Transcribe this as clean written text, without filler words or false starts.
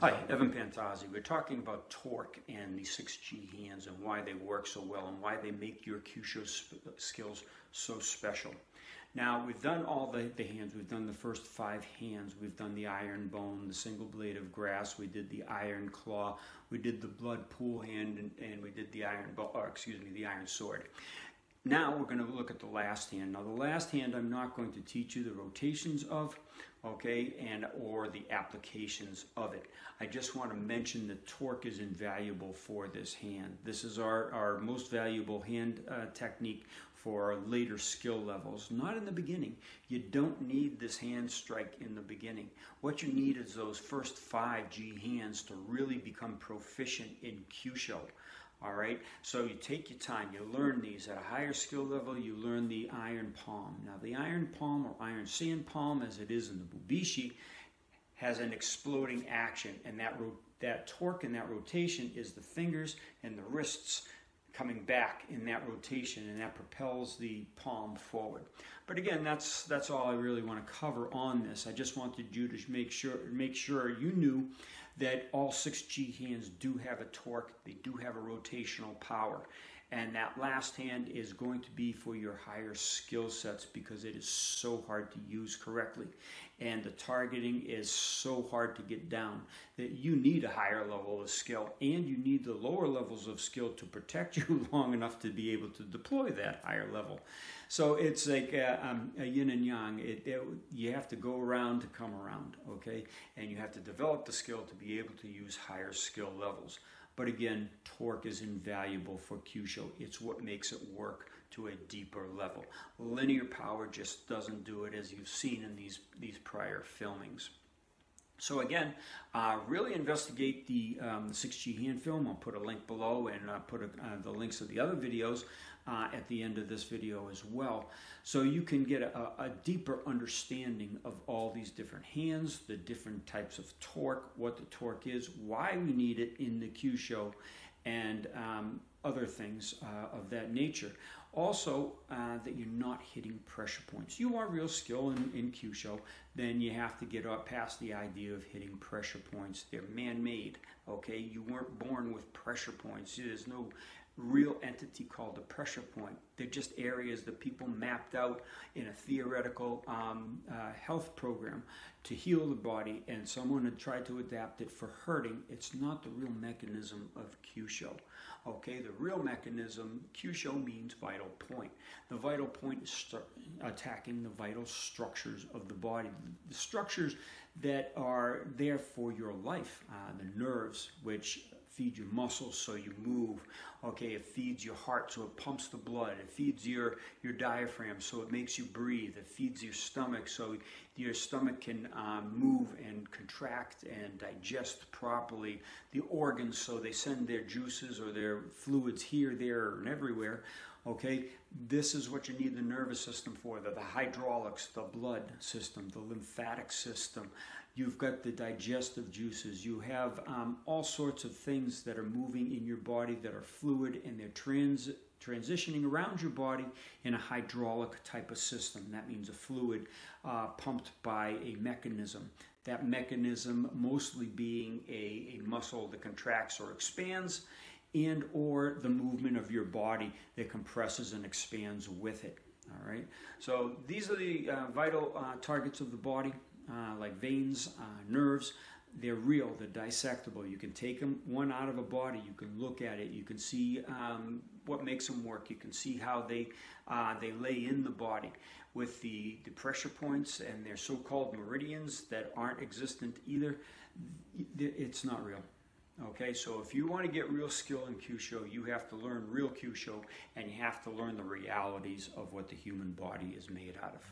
Hi, Evan Pantazi. We're talking about torque and the 6G hands and why they work so well and why they make your Kyusho skills so special. Now, we've done all the hands. We've done the first 5 hands. We've done the iron bone, the single blade of grass. We did the iron claw. We did the blood pool hand, and we did the the iron sword. Now we're going to look at the last hand. Now the last hand I'm not going to teach you the rotations of, okay, or the applications of it. I just want to mention that torque is invaluable for this hand. This is our most valuable hand technique for later skill levels, not in the beginning. You don't need this hand strike in the beginning. What you need is those first 5 G hands to really become proficient in Kyusho. All right, so you take your time, you learn these. At a higher skill level, you learn the iron palm. Now the iron palm, or iron sand palm as it is in the Bubishi, has an exploding action, and that torque and that rotation is the fingers and the wrists coming back in that rotation, and that propels the palm forward. But again, that's all I really want to cover on this. I just wanted you to make sure you knew that all 6G hands do have a torque, they do have a rotational power. And that last hand is going to be for your higher skill sets because it is so hard to use correctly. And the targeting is so hard to get down that you need a higher level of skill, and you need the lower levels of skill to protect you long enough to be able to deploy that higher level. So it's like a yin and yang. You have to go around to come around, okay? And you have to develop the skill to be able to use higher skill levels. But again, torque is invaluable for Kyusho. It's what makes it work to a deeper level. Linear power just doesn't do it, as you've seen in these prior filmings. So again, really investigate the 6G hand film. I'll put a link below, and put the links of the other videos at the end of this video as well. So you can get a deeper understanding of all these different hands, the different types of torque, what the torque is, why we need it in the Kyusho, and other things of that nature. Also, that you're not hitting pressure points. You want real skill in Kyusho, then you have to get up past the idea of hitting pressure points. They're man-made, okay? You weren't born with pressure points. There's no real entity called a pressure point. They're just areas that people mapped out in a theoretical health program to heal the body, and someone had tried to adapt it for hurting. It's not the real mechanism of Kyusho. Okay, the real mechanism, Kyusho means vital point. The vital point is attacking the vital structures of the body, the structures that are there for your life, the nerves, which feed your muscles so you move. Okay, it feeds your heart so it pumps the blood. It feeds your diaphragm so it makes you breathe. It feeds your stomach so your stomach can move and contract and digest properly. The organs so they send their juices or their fluids here, there, and everywhere. Okay, this is what you need the nervous system for, the hydraulics, the blood system, the lymphatic system. You've got the digestive juices. You have all sorts of things that are moving in your body that are fluid, and they're transitioning around your body in a hydraulic type of system. That means a fluid pumped by a mechanism. That mechanism mostly being a muscle that contracts or expands, and or the movement of your body that compresses and expands with it. All right, so these are the vital targets of the body, like veins, nerves. They're real, they're dissectable. You can take one out of a body, you can look at it, you can see what makes them work, you can see how they lay in the body with the pressure points and their so-called meridians that aren't existent either. It's not real. Okay, so if you want to get real skill in Kyusho, you have to learn real Kyusho, and you have to learn the realities of what the human body is made out of.